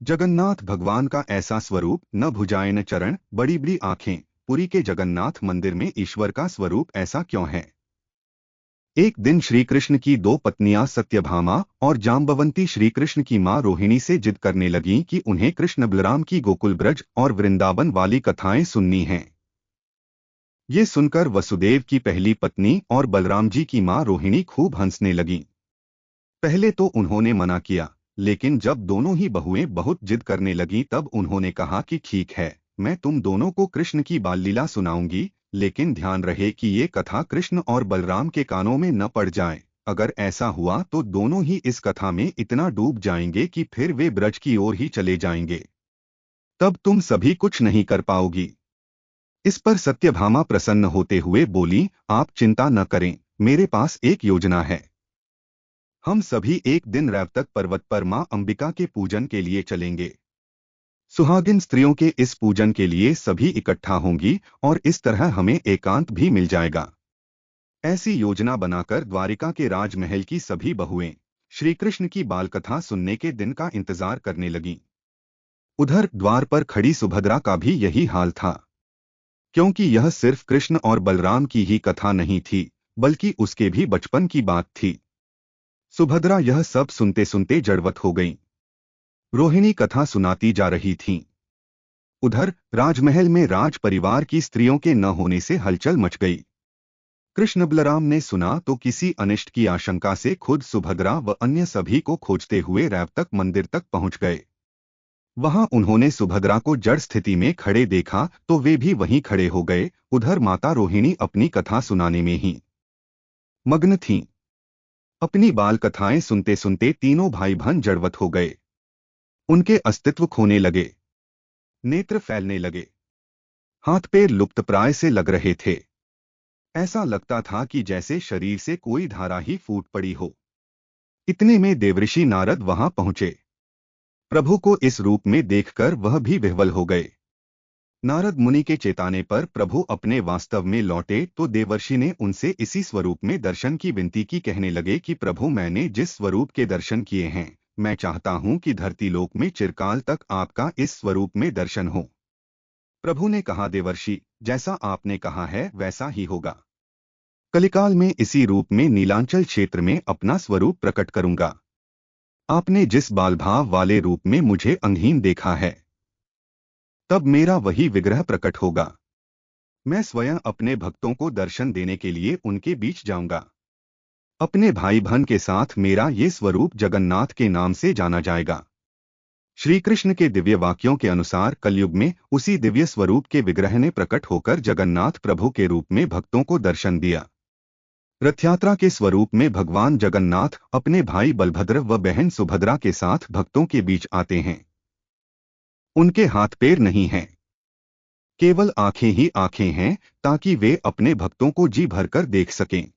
जगन्नाथ भगवान का ऐसा स्वरूप, न भुजाएं न चरण, बड़ी बड़ी आंखें। पुरी के जगन्नाथ मंदिर में ईश्वर का स्वरूप ऐसा क्यों है? एक दिन श्री कृष्ण की दो पत्नियां सत्यभामा और जाम्बवंती श्री कृष्ण की मां रोहिणी से जिद करने लगीं कि उन्हें कृष्ण बलराम की गोकुल ब्रज और वृंदावन वाली कथाएं सुननी हैं। ये सुनकर वसुदेव की पहली पत्नी और बलराम जी की मां रोहिणी खूब हंसने लगीं। पहले तो उन्होंने मना किया, लेकिन जब दोनों ही बहुएं बहुत जिद करने लगीं तब उन्होंने कहा कि ठीक है, मैं तुम दोनों को कृष्ण की बाल लीला सुनाऊंगी, लेकिन ध्यान रहे कि ये कथा कृष्ण और बलराम के कानों में न पड़ जाए। अगर ऐसा हुआ तो दोनों ही इस कथा में इतना डूब जाएंगे कि फिर वे ब्रज की ओर ही चले जाएंगे। तब तुम सभी कुछ नहीं कर पाओगी। इस पर सत्यभामा प्रसन्न होते हुए बोली, आप चिंता न करें, मेरे पास एक योजना है। हम सभी एक दिन रैवतक पर्वत पर मां अंबिका के पूजन के लिए चलेंगे। सुहागिन स्त्रियों के इस पूजन के लिए सभी इकट्ठा होंगी और इस तरह हमें एकांत भी मिल जाएगा। ऐसी योजना बनाकर द्वारिका के राजमहल की सभी बहुएं श्री कृष्ण की बाल कथा सुनने के दिन का इंतजार करने लगीं। उधर द्वार पर खड़ी सुभद्रा का भी यही हाल था, क्योंकि यह सिर्फ कृष्ण और बलराम की ही कथा नहीं थी, बल्कि उसके भी बचपन की बात थी। सुभद्रा यह सब सुनते सुनते जड़वत हो गईं। रोहिणी कथा सुनाती जा रही थीं। उधर राजमहल में राज परिवार की स्त्रियों के न होने से हलचल मच गई। कृष्ण बलराम ने सुना तो किसी अनिष्ट की आशंका से खुद सुभद्रा व अन्य सभी को खोजते हुए रैवतक मंदिर तक पहुंच गए। वहां उन्होंने सुभद्रा को जड़ स्थिति में खड़े देखा तो वे भी वहीं खड़े हो गए। उधर माता रोहिणी अपनी कथा सुनाने में ही मग्न थीं। अपनी बाल कथाएं सुनते सुनते तीनों भाई बहन जड़वत हो गए। उनके अस्तित्व खोने लगे, नेत्र फैलने लगे, हाथ पैर लुप्तप्राय से लग रहे थे। ऐसा लगता था कि जैसे शरीर से कोई धारा ही फूट पड़ी हो। इतने में देवऋषि नारद वहां पहुंचे। प्रभु को इस रूप में देखकर वह भी विह्वल हो गए। नारद मुनि के चेताने पर प्रभु अपने वास्तव में लौटे तो देवर्षि ने उनसे इसी स्वरूप में दर्शन की विनती की। कहने लगे कि प्रभु, मैंने जिस स्वरूप के दर्शन किए हैं, मैं चाहता हूं कि धरती लोक में चिरकाल तक आपका इस स्वरूप में दर्शन हो। प्रभु ने कहा, देवर्षि, जैसा आपने कहा है वैसा ही होगा। कलिकाल में इसी रूप में नीलांचल क्षेत्र में अपना स्वरूप प्रकट करूंगा। आपने जिस बालभाव वाले रूप में मुझे अंगहीन देखा है, तब मेरा वही विग्रह प्रकट होगा। मैं स्वयं अपने भक्तों को दर्शन देने के लिए उनके बीच जाऊंगा। अपने भाई बहन के साथ मेरा ये स्वरूप जगन्नाथ के नाम से जाना जाएगा। श्री कृष्ण के दिव्य वाक्यों के अनुसार कलयुग में उसी दिव्य स्वरूप के विग्रह ने प्रकट होकर जगन्नाथ प्रभु के रूप में भक्तों को दर्शन दिया। रथयात्रा के स्वरूप में भगवान जगन्नाथ अपने भाई बलभद्र व बहन सुभद्रा के साथ भक्तों के बीच आते हैं। उनके हाथ पैर नहीं हैं, केवल आंखें ही आंखें हैं, ताकि वे अपने भक्तों को जी भरकर देख सकें।